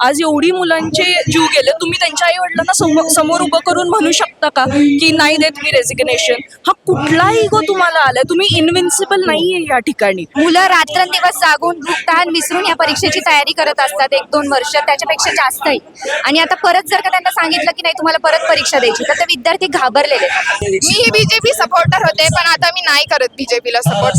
आज एवढी मुलांचे जीव गेले, तुम्ही त्यांच्या आई वडिलांना समोर उभं करून म्हणू शकता का की नाही देत मी रेजिग्नेशन? हा कुठला इगो तुम्हाला आलाय? तुम्ही इनविन्सिबल नाहीये या ठिकाणी. मुलं रात्रंदिवस जागून भूक तहान विसरून या परीक्षेची तयारी करत असतात 1-2 वर्ष, त्याच्यापेक्षा जास्तही. आणि आता परत जर का त्यांना सांगितलं की नाही तुम्हाला परत परीक्षा द्यायची, तर ते विद्यार्थी घाबरलेले आहेत. मी ही बीजेपी सपोर्टर होते, पण आता मी नाही करत बीजेपीला सपोर्ट.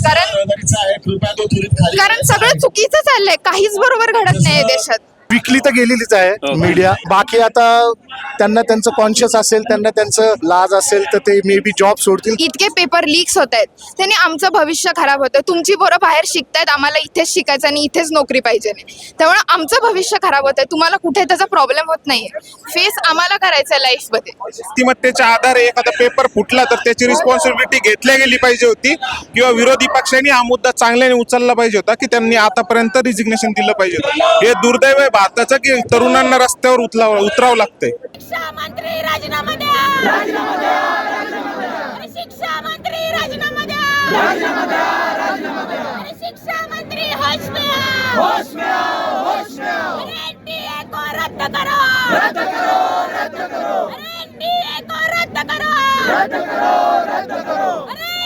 कारण सगळं चुकीचं चाललंय, काहीच बरोबर घडत नाहीये देशात. विकली तर गेलेलीच आहे मीडिया. बाकी आता त्यांना त्यांचं कॉन्शियस असेल, त्यांना त्यांचं लाज असेल तर ते मे बी जॉब सोडतील. इतके पेपर लीक्स होत आहेत, त्याने आमचं भविष्य खराब होतं. तुमची पोरं बाहेर शिकतायत, आम्हाला इथेच शिकायचं आणि इथेच नोकरी पाहिजे नाही, त्यामुळे आमचं भविष्य खराब होतंय. तुम्हाला कुठे त्याचा प्रॉब्लेम होत नाहीये, फेस आम्हाला करायचा आहे लाईफमध्ये. नीतिमत्तेच्या आधारे एखादा पेपर फुटला तर त्याची रिस्पॉन्सिबिलिटी घेतली गेली पाहिजे होती, किंवा विरोधी पक्षांनी हा मुद्दा चांगल्याने उचलला पाहिजे होता की त्यांनी आतापर्यंत रिजिग्नेशन दिलं पाहिजे होतं. हे दुर्दैव आहे भारताचं की तरुणांना रस्त्यावर उतरावं लागतंय. शिक्षा मंत्री राजीनामा द्या, राजीनामा द्या, राजीनामा द्या. शिक्षा मंत्री राजीनामा द्या, राजीनामा द्या, राजीनामा द्या. शिक्षा मंत्री होश में आओ, होश में आओ, होश में आओ. एनडीए को रद्द करो, रद्द करो, रद्द करो. एनडीए को रद्द करो, रद्द करो, रद्द करो.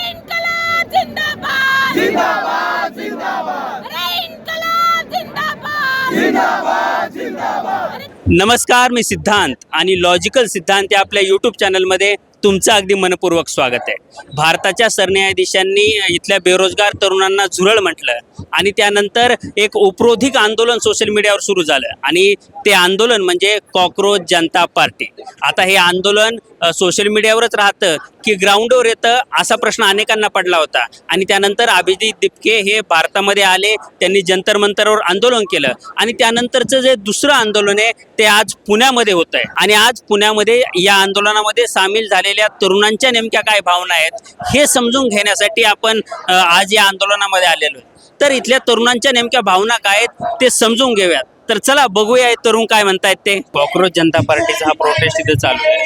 इनकलाब जिंदाबाद, जिंदाबाद, जिंदाबाद. इनकलाब जिंदाबाद, जिंदाबाद, जिंदाबाद. नमस्कार, मी सिद्धांत आणि लॉजिकल सिद्धांत या आपल्या यूट्यूब चॅनलमध्ये तुमचं अगदी मनपूर्वक स्वागत आहे. भारताच्या सरन्यायाधीशांनी इथल्या बेरोजगार तरुणांना झुरळ म्हटलं आणि त्यानंतर एक उपरोधिक आंदोलन सोशल मीडियावर सुरू झालं आणि ते आंदोलन म्हणजे कॉक्रोच जनता पार्टी. आता हे आंदोलन सोशल मीडियावरच राहतं की ग्राउंडवर येतं, असा प्रश्न अनेकांना पडला होता. आणि त्यानंतर अभिजित दिपके हे भारतामध्ये आले, त्यांनी जंतर मंतरवर आंदोलन केलं आणि त्यानंतरचं जे दुसरं आंदोलन आहे ते आज पुण्यामध्ये होतं आहे. आणि आज पुण्यामध्ये या आंदोलनामध्ये सामील झालेल्या तरुणांच्या नेमक्या काय भावना आहेत हे समजून घेण्यासाठी आपण आज या आंदोलनामध्ये आलेलो आहे. तर इथल्या तरुणांच्या नेमक्या भावना काय आहेत ते समजून घेऊयात. तर चला बघूया तरुण काय म्हणतायत ते. कॉक्रोच जनता पार्टीचा हा प्रोटेस्ट इथं चालू आहे,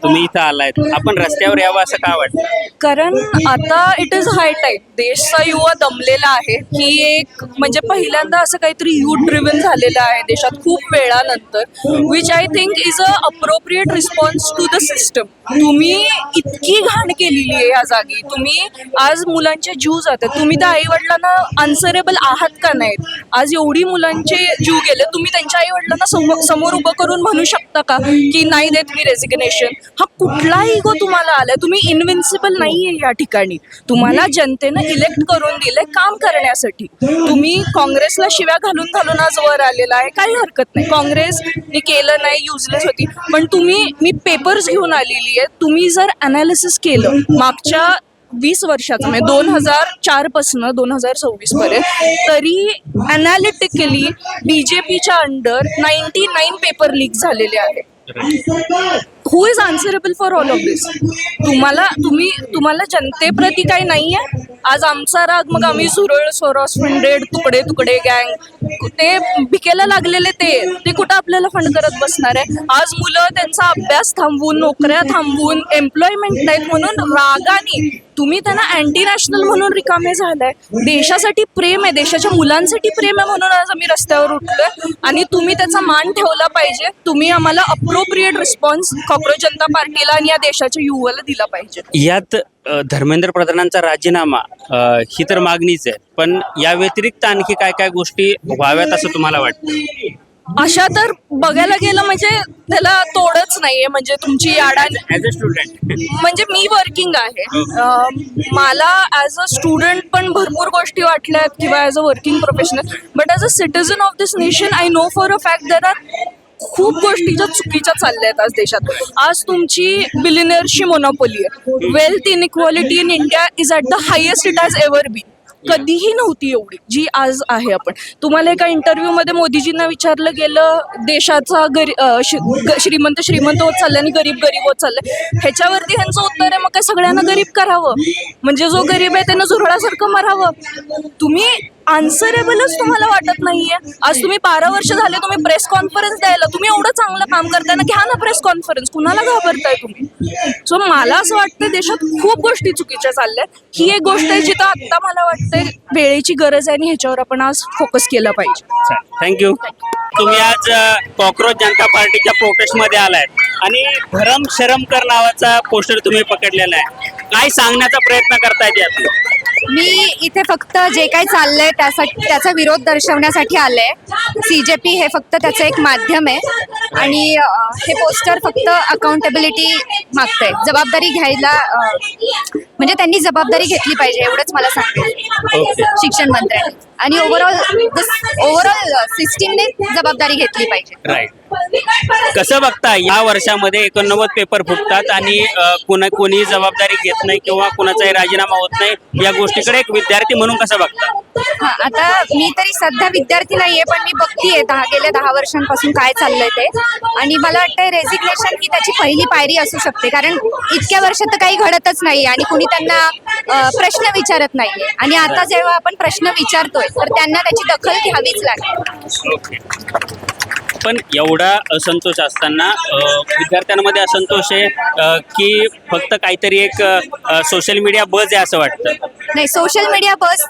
तुम्ही इथं आलायत, आपण रस्त्यावर यावं असं का वाटतं? कारण आता इट इज हाय टाईम. देशचा युवा दमलेला आहे की एक म्हणजे पहिल्यांदा असं काहीतरी युथ ड्रिव्हन झालेलं आहे देशात खूप वेळानंतर, which I think is a appropriate response to the system. तुम्ही इतकी घाण केलेली आहे या जागी, तुम्ही आज मुलांचे जीव जातात, तुम्ही त्या आई वडिलांना आन्सरेबल आहात का नाहीत? आज एवढी मुलांचे जीव गेले, तुम्ही त्यांच्या आई वडिलांना समोर उभं करून म्हणू शकता का की नाही देत मी रेजिग्नेशन? हा कुठला इगो तुम्हाला आलाय? तुम्ही इनविन्सिबल नाहीये या ठिकाणी. तुम्हाला जनतेनं इलेक्ट करून दिले काम करण्यासाठी. तुम्ही काँग्रेसला शिव्या घालून घालून आज वर आलेला आहे, काही हरकत नाही. काँग्रेसने केलं नाही, युजलेस होती, पण मी पेपर्स घेऊन आलेली आहे. तुम्ही जर अनालिसिस केलं मागच्या 20 वर्षाचं म्हणजे 2004 पासून 2026 पर्यंत, तरी अनालिटिकली बीजेपीच्या अंडर 99 पेपर लीक झालेले आहेत. Who is answerable for all of this? तुम्हाला जनतेप्रती काही नाही आहे? आज आमचा राग, मग आम्ही सुरळ, सोरॉस फंडेड, तुकडे तुकडे गँग, ते भिकेला लागलेले ते कुठं आपल्याला फंड करत बसणार आहे? आज मुलं त्यांचा अभ्यास थांबवून, नोकऱ्या थांबवून, एम्प्लॉयमेंट नाहीत म्हणून रागाने तुम्ही त्यांना अँटी नॅशनल म्हणून रिकामे झालाय. देशासाठी प्रेम आहे, देशाच्या मुलांसाठी प्रेम आहे म्हणून आज आम्ही रस्त्यावर उठलोय आणि तुम्ही त्याचा मान ठेवला पाहिजे. तुम्ही आम्हाला अप्रोप्रिएट रिस्पॉन्स कॉक्रोच जनता पार्टीला आणि या देशाच्या युवाला दिला पाहिजे. यात धर्मेंद्र प्रधानांचा राजीनामा ही तर मागणीच आहे, पण या व्यतिरिक्त आणखी काय काय गोष्टी व्हाव्यात असं तुम्हाला वाटतं? अशा तर बघायला गेलं म्हणजे त्याला तोडच नाहीये. म्हणजे तुमची ॲज अ स्टुडंट म्हणजे मी वर्किंग आहे, मला ॲज अ स्टुडंट पण भरपूर गोष्टी वाटल्यात किंवा as a working professional, but as a citizen of this nation I know for a fact there are खूप गोष्टी ज्या चुकीच्या चालल्या आहेत आज देशात. आज तुमची बिलियनर्सची मोनोपोली आहे. Wealth inequality in India is at the highest it has ever been. कधीही नव्हती एवढी जी आज आहे. आपण तुम्हाला एका इंटरव्ह्यूमध्ये मोदीजींना विचारलं गेलं देशाचा श्रीमंत होत चाललाय आणि गरीब होत चाललाय, ह्याच्यावरती ह्यांचं उत्तर आहे मग काय सगळ्यांना गरीब करावं, म्हणजे जो गरीब आहे त्यानं झुरळासारखं मरावं. तुम्ही आन्सरेबलच तुम्हाला वाटत नाहीये. आज तुम्ही 12 वर्ष झाले तुम्ही प्रेस कॉन्फरन्स द्यायला, तुम्ही एवढं चांगलं काम करताय ना, घ्या ना प्रेस कॉन्फरन्स, कुणाला घाबरताय तुम्ही? सो मला असं वाटतं देशात खूप गोष्टी चुकीच्या चालल्यात. ही एक गोष्ट आहे जिथं आता मला वाटतंय वेळेची गरज आहे आणि ह्याच्यावर आपण आज फोकस केला पाहिजे. थँक्यू. तुम्ही आज कॉक्रोच जनता पार्टीच्या प्रोटेस्ट मध्ये आलाय आणि धरम शरमकर नावाचा पोस्टर तुम्ही पकडलेला आहे. काय सांगण्याचा प्रयत्न करतायत यात? मी इथे फक्त जे काही चाललंय त्याचा विरोध दर्शवण्यासाठी आले. CJP हे फक्त त्याचं एक माध्यम आहे आणि हे पोस्टर फक्त अकाउंटेबिलिटी मागतंय. जबाबदारी घ्यायला म्हणजे त्यांनी जबाबदारी घेतली पाहिजे एवढंच मला सांगायचं शिक्षण मंत्र्यांनी. आणि ओव्हरऑल सिस्टीमने जबाबदारी घेतली पाहिजे. राईट. कसं बघता या वर्षामध्ये 89 पेपर फुटतात आणि कोणी जबाबदारी घेत नाही किंवा कोणाचाही राजीनामा होत नाही, या गोष्टीकडे एक विद्यार्थी म्हणून कसं बघता? हा, आता मी तरी सध्या विद्यार्थी नाहीये, पण मी बघतीये गेल्या 10 वर्षांपासून काय चाललंय ते. आणि मला वाटतंय रेझिग्नेशन ही त्याची पहिली पायरी असू शकते, कारण इतक्या वर्षात तर काही घडतच नाही आणि कुणी त्यांना प्रश्न विचारत नाहीये. आणि आता जेव्हा आपण प्रश्न विचारतोय तर त्यांना त्याची दखल घ्यावीच लागेल. ओके. पण एवढा असंतोष असताना विद्यार्थ्यांमध्ये असंतोष आहे की फक्त काहीतरी एक सोशल मीडिया बज आहे असं वाटतं? नाही, सोशल मीडिया बस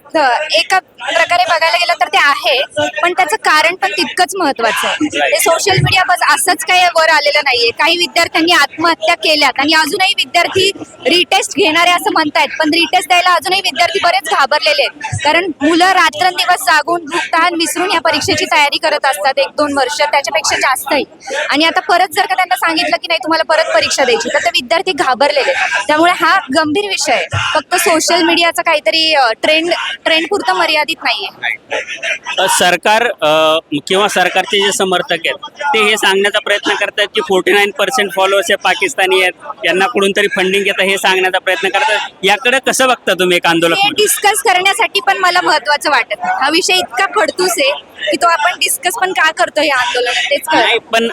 एका प्रकारे बघायला गेलं तर ते आहे, पण त्याचं कारण पण तितकंच महत्वाचं आहे. ते सोशल मीडिया बस असंच काही वर आलेलं नाहीये. काही विद्यार्थ्यांनी आत्महत्या केल्यात आणि अजूनही विद्यार्थी रिटेस्ट घेणारे असं म्हणतायत, पण रिटेस्ट द्यायला अजूनही विद्यार्थी बरेच घाबरलेले आहेत. कारण मुलं रात्रंदिवस जागून भूकतान विसरून या परीक्षेची तयारी करत असतात 1-2 वर्ष, त्याच्यापेक्षा जास्तही. आणि आता परत जर का त्यांना सांगितलं की नाही तुम्हाला परत परीक्षा द्यायची, तर ते विद्यार्थी घाबरलेले. त्यामुळे हा गंभीर विषय आहे. फक्त सोशल मीडियाचा काहीतरी ट्रेंड पुरतं मर्यादित नाहीये. सरकार किंवा सरकारचे जे समर्थक आहेत ते हे सांगण्याचा प्रयत्न करतात की 49% फॉलोअर्स हे पाकिस्तानी आहेत, यांना कुठून तरी फंडिंग येतं हे सांगण्याचा प्रयत्न करतात. याकडे कसं बघता तुम्ही एक आंदोलक हे म्हणून? डिस्कस करण्यासाठी पण मला महत्वाचं वाटत नाही. हा विषय इतका खडतूस आहे की तो आपण डिस्कस पण का करतो या आंदोलनात तेच नाही, पण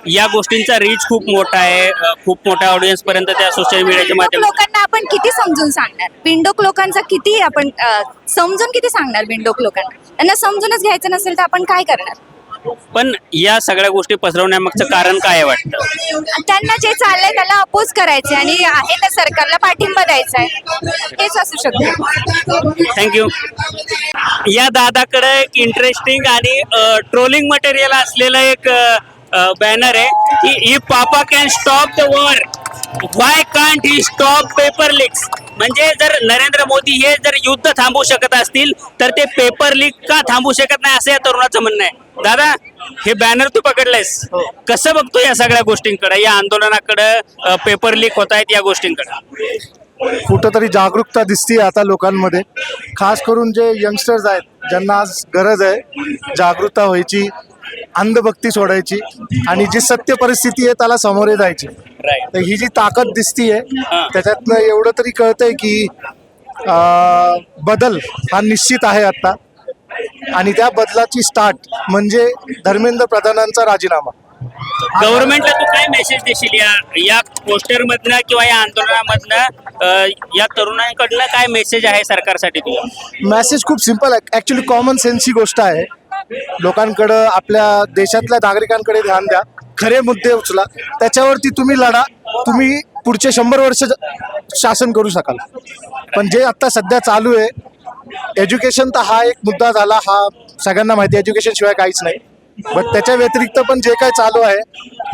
या गोष्टींचा रीच खूप मोठा आहे. खूप मोठ्या ऑडियन्स पर्यंत त्या सोशल मीडियाच्या माध्यमातून लोकांना आपण किती समजून सांगणार? बिंडोक लोकांचा किती आपण समजून किती सांगणार बिंडोक लोकांना? त्यांना समजूनच घ्यायचं नसेल तर आपण काय करणार? पण या सगळ्या गोष्टी पसरवण्यामागचं कारण काय वाटतं? त्यांना जे चाललंय त्याला अपोज करायचे आणि आहे त्या सरकारला पाठिंबा द्यायचा आहे, हेच असू शकतं. थँक्यू. या दादाकडे एक इंटरेस्टिंग आणि ट्रोलिंग मटेरियल असलेलं एक बॅनर आहे की if papa can stop the war why can't he stop paper leaks. म्हणजे जर नरेंद्र मोदी हे जर युद्ध थांबवू शकत असतील तर ते पेपर लीक का थांबवू शकत नाही असं या तरुणाचं म्हणणं आहे. दादा, हे बॅनर तू पकडलंयस, कसं बघतो या सगळ्या गोष्टींकडे, या आंदोलनाकडे, पेपर लीक होत आहेत या गोष्टींकडे? कुठंतरी जागरूकता दिसते आता लोकांमध्ये, खास करून जे यंगस्टर्स आहेत ज्यांना आज गरज आहे जागरूकता व्हायची, अंधभक्ती सोडायची आणि जी सत्य परिस्थिती आहे त्याला सामोरे जायची. तर ही जी ताकद दिसतीये त्याच्यातनं एवढं तरी कळतंय की बदल हा निश्चित आहे आता. आणि त्या बदलाची स्टार्ट म्हणजे धर्मेंद्र प्रधानांचा राजीनामा. गव्हर्नमेंटला तू काय मेसेज देशील या पोस्टर मधनं किंवा या आंदोलनामधनं? या तरुणांकडनं काय मेसेज आहे सरकारसाठी तुझा? मेसेज खूप सिम्पल आहे, ऍक्च्युली कॉमन सेन्स ही गोष्ट आहे. लोकांकडं, आपल्या देशातल्या नागरिकांकडे ध्यान द्या, खरे मुद्दे उचला, त्याच्यावरती तुम्ही लढा. तुम्ही पुढचे 100 वर्ष शासन करू शकाल. पण जे आता सध्या चालू आहे एज्युकेशन, तर हा एक मुद्दा झाला, हा सगळ्यांना माहिती आहे, एज्युकेशन शिवाय काहीच नाही. बट त्याच्या व्यतिरिक्त पण जे काय चालू आहे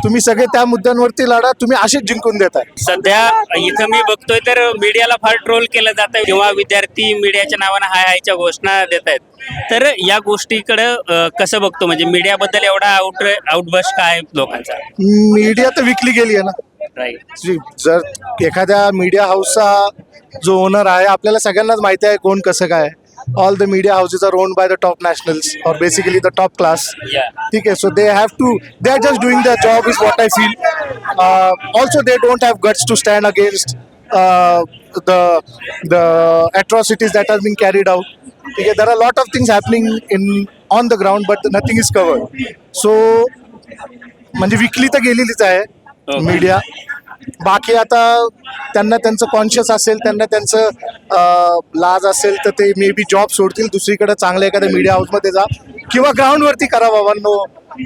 तुम्ही सगळे त्या मुद्द्यांवरती लढा, तुम्ही असेच जिंकून देताय. सध्या इथं मी बघतोय तर मीडियाला फार ट्रोल केलं जात आहे किंवा विद्यार्थी मीडियाच्या नावानं हाय हायच्या घोषणा देत आहेत. तर या गोष्टीकडे कसं बघतो? म्हणजे मीडियाबद्दल एवढा आउटबस्ट काय लोकांचा? मीडिया तर विकली गेली आहे ना. राईट. जर एखाद्या मीडिया हाऊसचा जो ओनर आहे, आपल्याला सगळ्यांनाच माहिती आहे कोण कसं काय. all the media houses are owned by the top nationals or basically the top class. ठीक है, so they are just doing their job is what I feel. Also they don't have guts to stand against the atrocities that have been carried out. ठीक है, there are a lot of things happening on the ground but nothing is covered. So म्हणजे विकली तर गेलेलीच आहे media. बाकी आता त्यांना त्यांचं conscious असेल, त्यांना त्यांचं लाज असेल तर ते मे बी जॉब सोडतील, दुसरीकडे चांगल्या एखाद्या मीडिया हाऊसमध्ये जा किंवा ग्राउंडवरती करा बाबांनो.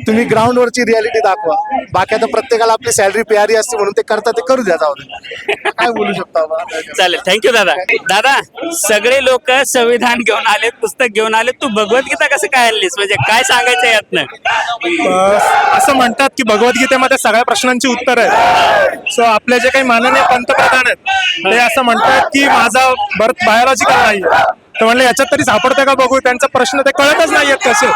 तुम्ही ग्राउंडवरची रियालिटी दाखवा. बाकी आता प्रत्येकाला आपली सॅलरी प्यारी असते म्हणून ते करतात, ते करू द्या, जाऊ दे. काय बोलू शकता बाबा. चालेल, थँक्यू दादा. दादा, सगळे लोक संविधान घेऊन आलेत, पुस्तक घेऊन आलेत, तू भगवद्गीता कसं काय आणलीस, म्हणजे काय सांगायचं यातनं? असं म्हणतात की भगवद्गीतेमध्ये सगळ्या प्रश्नांची उत्तर आहेत. सो आपले जे काही माननीय पंतप्रधान आहेत ते असं म्हणतात की माझा बर्थ बायोलॉजिकल नाही. तर म्हणलं याच्यात तरी सापडतं का बघू. त्यांचा प्रश्न ते कळतच नाहीयेत, कसे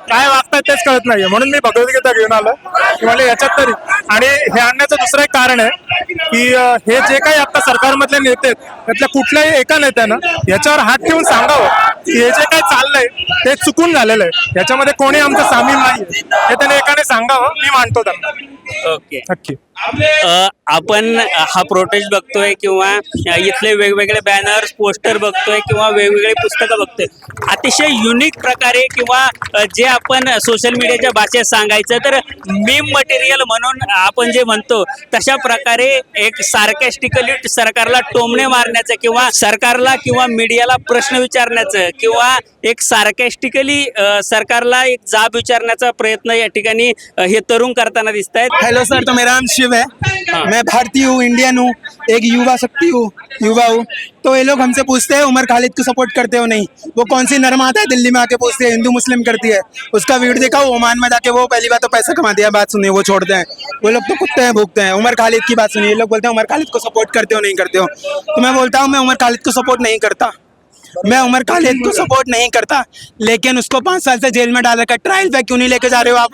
काय वागतात तेच कळत नाहीये. म्हणून मी भगवद्गीता घेऊन आलो की म्हणजे याच्यात तरी. आणि हे आणण्याचं दुसरं एक कारण आहे की हे जे काही आता सरकारमधले नेते आहेत त्यातल्या कुठल्याही एका नेत्यानं याच्यावर हात ठेवून सांगावं की हे जे काही चाललंय ते चुकून झालेलं आहे, याच्यामध्ये कोणी आमचं सामील नाहीये, हे त्याने एकाने सांगावं. मी मानतो त्यांना. ओके. नक्की. आपण हा प्रोटेस्ट बघतोय किंवा इथले वेगवेगळे बॅनर्स, पोस्टर बघतोय किंवा वेगवेगळे पुस्तकं बघतोय, अतिशय युनिक प्रकारे किंवा जे आपण सोशल मीडियाच्या भाषेत सांगायचं तर मीम मटेरियल म्हणून आपण जे म्हणतो तशा प्रकारे एक सार्कॅस्टिकली सरकारला टोमणे मारण्याचं किंवा सरकारला किंवा मीडियाला प्रश्न विचारण्याचं किंवा एक सार्कॅस्टिकली सरकारला एक जाब विचारण्याचा प्रयत्न या ठिकाणी हे तरुण करताना दिसत आहेत. हेलो सर, तो मेरा नाम शिव है. मैं भारतीय हूँ, इंडियन हूँ, एक युवा शक्ति हूँ, युवा हूँ. तो ये लोग हमसे पूछते हैं उमर खालिद को सपोर्ट करते हो नहीं. वो कौन सी नर्म आता है दिल्ली में आके पूछते हैं हिंदू मुस्लिम करती है. उसका वीडियो देखा, वो ओमान में जाके वो पहली बात तो पैसा कमाते हैं, बात सुनिए वो छोड़ते हैं. वो लोग तो कुत्ते हैं, भूखते हैं. उमर खालिद की बात सुनिए, ये लोग बोलते हैं उमर खालिद को सपोर्ट करते हो नहीं करते हो. तो मैं बोलता हूँ मैं उमर खालिद को सपोर्ट नहीं करता. मैं उमर खालिद को सपोर्ट नहीं करता, लेकिन उसको 5 साल से जेल में डाल रखा. ट्रायल पे क्यों नहीं लेके जा रहे हो आप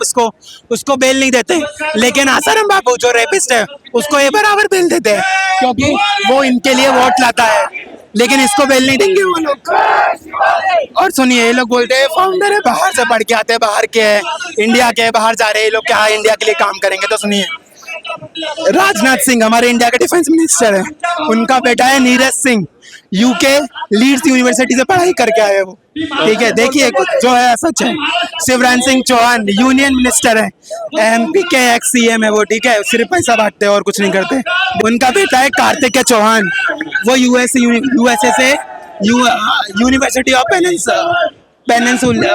उसको बेल नहीं देते. लेकिन आसाराम बाबू जो रेपिस्ट है उसको ये बराबर बेल देते हैं क्योंकि वो इनके लिए वोट लाता है, लेकिन इसको बेल नहीं देंगे वो लोग. और सुनिए, ये लोग बोलते हैं फाउंडर है, बाहर से पढ़ के आते हैं, बाहर के है, इंडिया के बाहर जा रहे हैं ये लोग, क्या इंडिया के लिए काम करेंगे. तो सुनिए, राजनाथ सिंह हमारे इंडिया के डिफेंस मिनिस्टर है, उनका बेटा है Neeraj Singh, UK leads university से पढ़ाई करके आए वो. ठीक है, देखिए जो है सच है. शिवराज सिंह चौहान यूनियन मिनिस्टर है, एमपी के एक्स सीएम है वो. ठीक है, सिर्फ पैसा बांटते हैं और कुछ नहीं करते. उनका बेटा है कार्तिकेय चौहान, वो USA say university of peninsula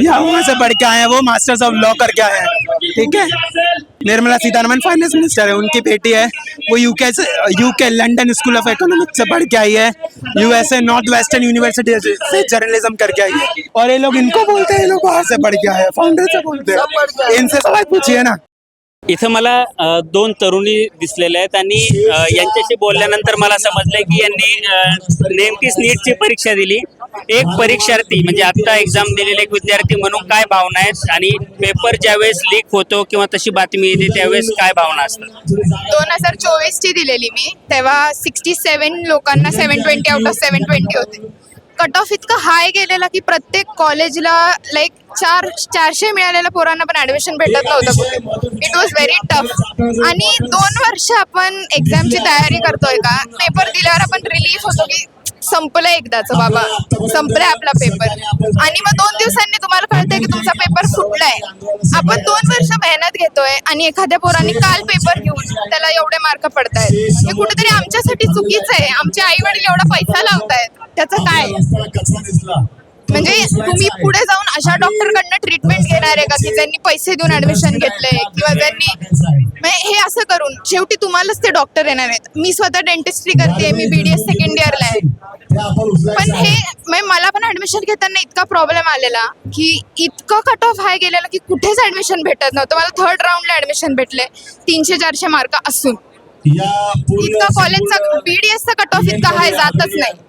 या वहाँ से पढ़ के आए हैं. वो मास्टर्स ऑफ लॉ करके आए हैं. ठीक है, निर्मला सीतारमन फाइनेंस मिनिस्टर है, उनकी बेटी है, वो UK London School of Economics से पढ़ के आई है, यूएसए नॉर्थ वेस्टर्न यूनिवर्सिटी से जर्नलिज्म करके आई है. और ये लोग इनको बोलते हैं, ये लोग बाहर से पढ़ के आए हैं, फाउंडर से बोलते हैं. इनसे सवाल पूछिए ना. इथं मला 2 तरुणी दिसलेल्या आहेत आणि यांच्याशी बोलल्यानंतर मला समजलंय की यांनी नेमकीच नीटची परीक्षा दिली. एक परीक्षार्थी म्हणजे आता एक्झाम दिलेले एक विद्यार्थी म्हणून काय भावना आहेत आणि पेपर ज्यावेळेस लीक होतो किंवा तशी बातमी येते त्यावेळेस काय भावना असतात? 2024 ची दिलेली मी, तेव्हा 67 लोकांना 720 आउट ऑफ 720 होते. कट ऑफ इतका हाय गेलेला की प्रत्येक कॉलेजला लाईक 400 मिळालेल्या पोरांना पण ऍडमिशन भेटत नव्हतं कुठे. It was very tough. आणि 2 वर्ष आपण एक्झामची तयारी करतोय का, पेपर दिल्यावर आपण रिलीफ होतो की संपलं एकदाचं बाबा, संपलाय आपला पेपर. आणि मग 2 दिवसांनी तुम्हाला कळतंय की तुमचा पेपर फुटलाय. आपण 2 वर्ष मेहनत घेतोय आणि एखाद्या पोरांनी काल पेपर घेऊन त्याला एवढे मार्क पडतायत. हे कुठेतरी आमच्यासाठी चुकीचं आहे. आमचे आई वडील एवढा पैसा लावतायत, त्याचं काय? म्हणजे तुम्ही पुढे जाऊन अशा डॉक्टरकडनं ट्रीटमेंट घेणार आहे का की ज्यांनी पैसे देऊन ऍडमिशन घेतलंय किंवा ज्यांनी हे असं करून शेवटी तुम्हालाच ते डॉक्टर येणार आहेत. मी स्वतः डेंटिस्ट्री करते, मी BDS सेकंड इयरला आहे. पण हे मला पण ऍडमिशन घेताना इतका प्रॉब्लेम आलेला की इतकं कट ऑफ हाय गेलेलं की कुठेच ऍडमिशन भेटत नव्हतं. मला 3rd राऊंडला ऍडमिशन भेटले 300-400 मार्क असून. इतका कॉलेजचा BDSचा कट ऑफ इतका हाय जातच नाही.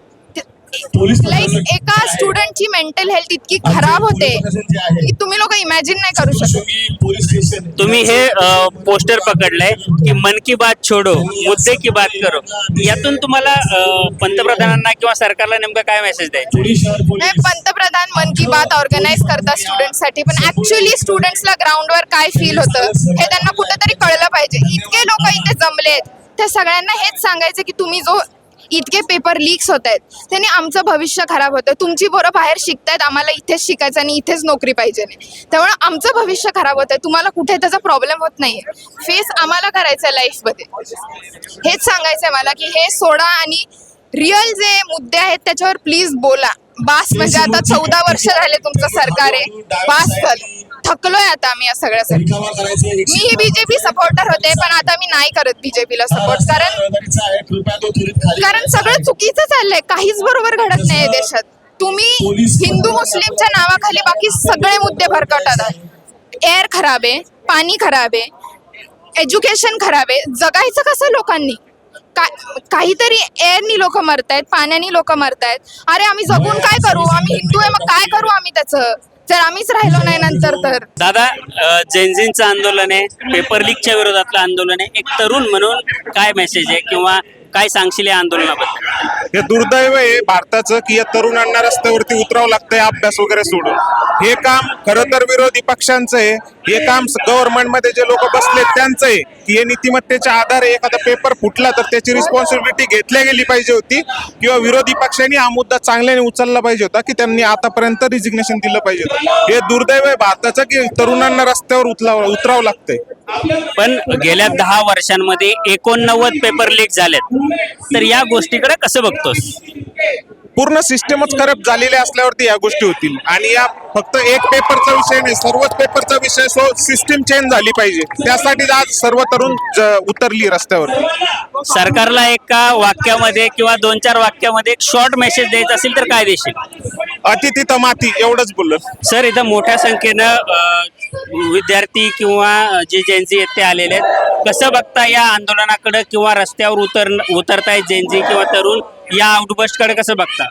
लाईक एका स्टुडंटची मेंटल हेल्थ इतकी खराब होते की तुम्ही लोक इमॅजिन नाही करू शकत. तुम्ही हे पोस्टर पकडलंय की मन की बात छोडो मुद्दे की बात करो, यातून तुम्हाला पंतप्रधानांना किंवा सरकारला नेमका काय मेसेज द्यायचा? पंतप्रधान मन की बात ऑर्गनाईज करतात स्टुडंटसाठी, पण ऍक्च्युअली स्टुडंट्सला ग्राउंडवर काय फील होतं हे त्यांना कुठेतरी कळलं पाहिजे. इतके लोक इथे जमलेत, त्या सगळ्यांना हेच सांगायचं की तुम्ही जो इतके पेपर लीक्स होत आहेत त्याने आमचं भविष्य खराब होतं. तुमची पोरं बाहेर शिकतायत, आम्हाला इथेच शिकायचं आणि इथेच नोकरी पाहिजे नाही. त्यामुळे आमचं भविष्य खराब होतं. तुम्हाला कुठे त्याचा प्रॉब्लेम होत नाहीये. फेस आम्हाला करायचं आहे लाईफमध्ये. हेच सांगायचं आहे मला की हे सोडा आणि रिअल जे मुद्दे आहेत त्याच्यावर प्लीज बोला. बास, म्हणजे आता 14 वर्ष झाले तुमचं सरकार आहे. बास झालं, थकलोय आता आम्ही या सगळ्यासाठी. मी बीजेपी सपोर्टर होते, पण आता मी नाही करत बीजेपीला सपोर्ट, कारण सगळं चुकीचं चाललंय. काहीच बरोबर घडत नाही देशात. तुम्ही हिंदू मुस्लिमच्या नावाखाली बाकी सगळे मुद्दे भरकटतात. एअर खराब आहे, पाणी खराब आहे, एज्युकेशन खराब आहे. जगायचं कसं लोकांनी? काहीतरी एअरनी लोक मरतायत, पाण्याने लोक मरतायत. अरे आम्ही जगून काय करू? आम्ही हिंदू आहे, मग काय करू आम्ही त्याचं, जर आम्हीच राहिलो नाही नंतर तर? दादा, जेनझींचं आंदोलन आहे, पेपर लीकच्या विरोधातलं आंदोलन आहे. एक तरुण म्हणून काय मेसेज आहे किंवा काय सांगशील या आंदोलनाबद्दल? हे दुर्दैव आहे भारताचं की या तरुणांना रस्त्यावरती उतरावं लागतंय अभ्यास वगैरे सोडून. हे काम खरं तर विरोधी पक्षांचं आहे. हे काम गव्हर्नमेंटमध्ये जे लोक बसलेत त्यांचं आहे की हे नीतिमत्तेच्या आधारे एखादा पेपर फुटला तर त्याची रिस्पॉन्सिबिलिटी घेतली गेली पाहिजे होती, किंवा विरोधी पक्षांनी हा मुद्दा चांगल्याने उचलला पाहिजे होता की त्यांनी आतापर्यंत रिजिग्नेशन दिलं पाहिजे होतं. हे दुर्दैव आहे भारताचं की तरुणांना रस्त्यावर उतरावं लागतंय. पण गेल्या 10 वर्षांमध्ये 89 पेपर लीक झालेत, तर या गोष्टीकडे कसं बघतोस? पूर्ण सिस्टमच करप्ट झालेले असल्यावरती या गोष्टी होतील. आणि या फक्त एक पेपरचा विषय नाही, सर्वच पेपरचा विषय. सो सिस्टीम चेंज झाली पाहिजे. त्यासाठी आज सर्व तरुण उतरली रस्त्यावर. सरकारला एका वाक्यामध्ये किंवा 2-4 वाक्यामध्ये एक शॉर्ट मेसेज द्यायचा असेल तर काय देशील? अति तिथं माती, एवढंच बोललं. सर, इथं मोठ्या संख्येनं विद्यार्थी किंवा जे जेनझी आहेत ते आलेले आहेत. कसं बघता या आंदोलनाकडे किंवा रस्त्यावर उतरतायत जेनझी किंवा तरुण, या आउटबस्टकडे कसं बघता?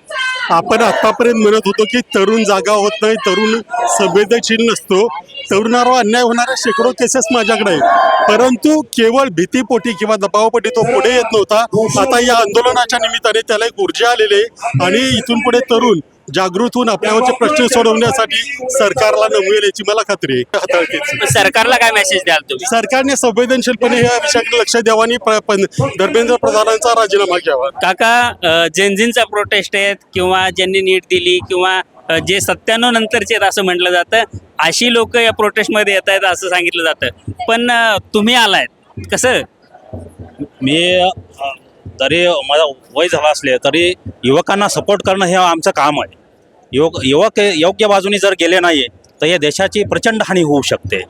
आपण आतापर्यंत म्हणत होतो की तरुण जागा होत नाही, तरुण संवेदनशील नसतो, तरुणावर अन्याय होणाऱ्या शेकडो केसेस माझ्याकडे आहेत. परंतु केवळ भीतीपोटी किंवा दबावापोटी तो पुढे येत नव्हता. आता या आंदोलनाच्या निमित्ताने त्याला एक ऊर्जा आलेली आहे आणि इथून पुढे तरुण जागृत होऊन आपल्यावरचे प्रश्न सोडवण्यासाठी सरकारला नमवेल याची मला खात्री आहे. सरकारला काय मेसेज द्याल तुम्ही? सरकारने संवेदनशीलपणे या विषयाकडे लक्ष द्यावं आणि धर्मेंद्र प्रधानांचा राजीनामा घ्यावा. काका, जेनझींचा प्रोटेस्ट आहेत किंवा ज्यांनी नीट दिली किंवा जे 97 नंतरचे आहेत असं म्हटलं जातं, अशी लोक या प्रोटेस्टमध्ये येत आहेत असं सांगितलं जातं. पण तुम्ही आलायत, कसं? मी तरी माझा वय झाला असले तरी युवकांना सपोर्ट करणं हे आमचं काम आहे. युवक योग्य बाजूने जर गेले नाही तर या देशाची प्रचंड हानी होऊ शकते.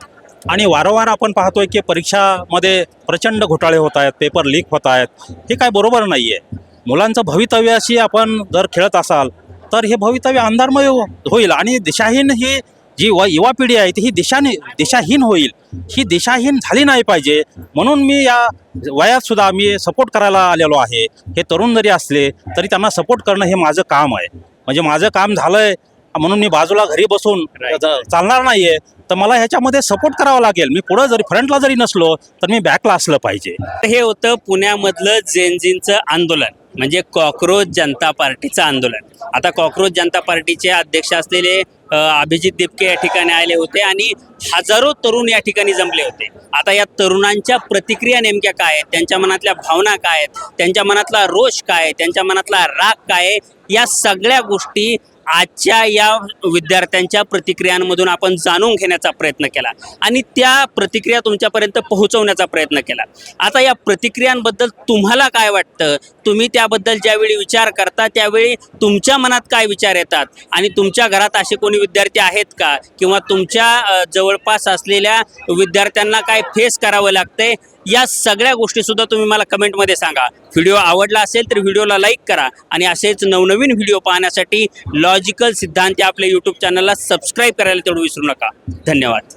आणि वारंवार आपण पाहतोय की परीक्षामध्ये प्रचंड घोटाळे होत आहेत, पेपर लीक होत आहेत. हे काय बरोबर नाही आहे. मुलांचं भवितव्याशी आपण जर खेळत असाल तर हे भवितव्य अंधारमय होईल आणि दिशाहीन ही जी युवा पिढी आहे ती ही दिशाहीन होईल. ही दिशाहीन झाली नाही पाहिजे. म्हणून मी या वयात सुद्धा मी सपोर्ट करायला आलेलो आहे. हे तरुण जरी असले तरी त्यांना सपोर्ट करणं हे माझं काम आहे. म्हणजे माझं काम झालंय म्हणून मी बाजूला घरी बसून चालणार नाहीये, तर मला ह्याच्यामध्ये सपोर्ट करावा लागेल. मी पुढं जरी फ्रंटला जरी नसलो तर मी बॅकला असलं पाहिजे. हे होतं पुण्यामधलं जेनझींचं आंदोलन, म्हणजे कॉक्रोच जनता पार्टीचं आंदोलन. आता कॉक्रोच जनता पार्टीचे अध्यक्ष असलेले अभिजित दिपके या ठिकाणी आले होते आणि हजारो तरुण या ठिकाणी जमले होते. आता या तरुणांच्या प्रतिक्रिया नेमक्या काय आहेत, त्यांच्या मनातल्या भावना काय आहेत, त्यांच्या मनातला रोष काय आहे, त्यांच्या मनातला राग काय आहे, या सगळ्या गोष्टी आजच्या या विद्यार्थ्यांच्या प्रतिक्रियांमधून आपण जाणून घेण्याचा प्रयत्न केला आणि त्या प्रतिक्रिया तुमच्यापर्यंत पोहोचवण्याचा प्रयत्न केला. आता या प्रतिक्रियांबद्दल तुम्हाला काय वाटतं? तुम्ही त्याबद्दल ज्यावेळी विचार करता त्यावेळी तुमच्या मनात काय विचार येतात आणि तुमच्या घरात असे कोणी विद्यार्थी आहेत का, किंवा तुमच्या जवळपास असलेल्या विद्यार्थ्यांना काय फेस करावं लागतंय, या सगळ्या गोष्टीसुद्धा तुम्ही मला कमेंटमध्ये सांगा. व्हिडिओ आवडला असेल तर व्हिडिओला लाईक करा आणि असेच नवनवीन व्हिडिओ पाहण्यासाठी लॉजिकल सिद्धांत या आपल्या यूट्यूब चॅनलला सबस्क्राईब करायला तेवढं विसरू नका. धन्यवाद.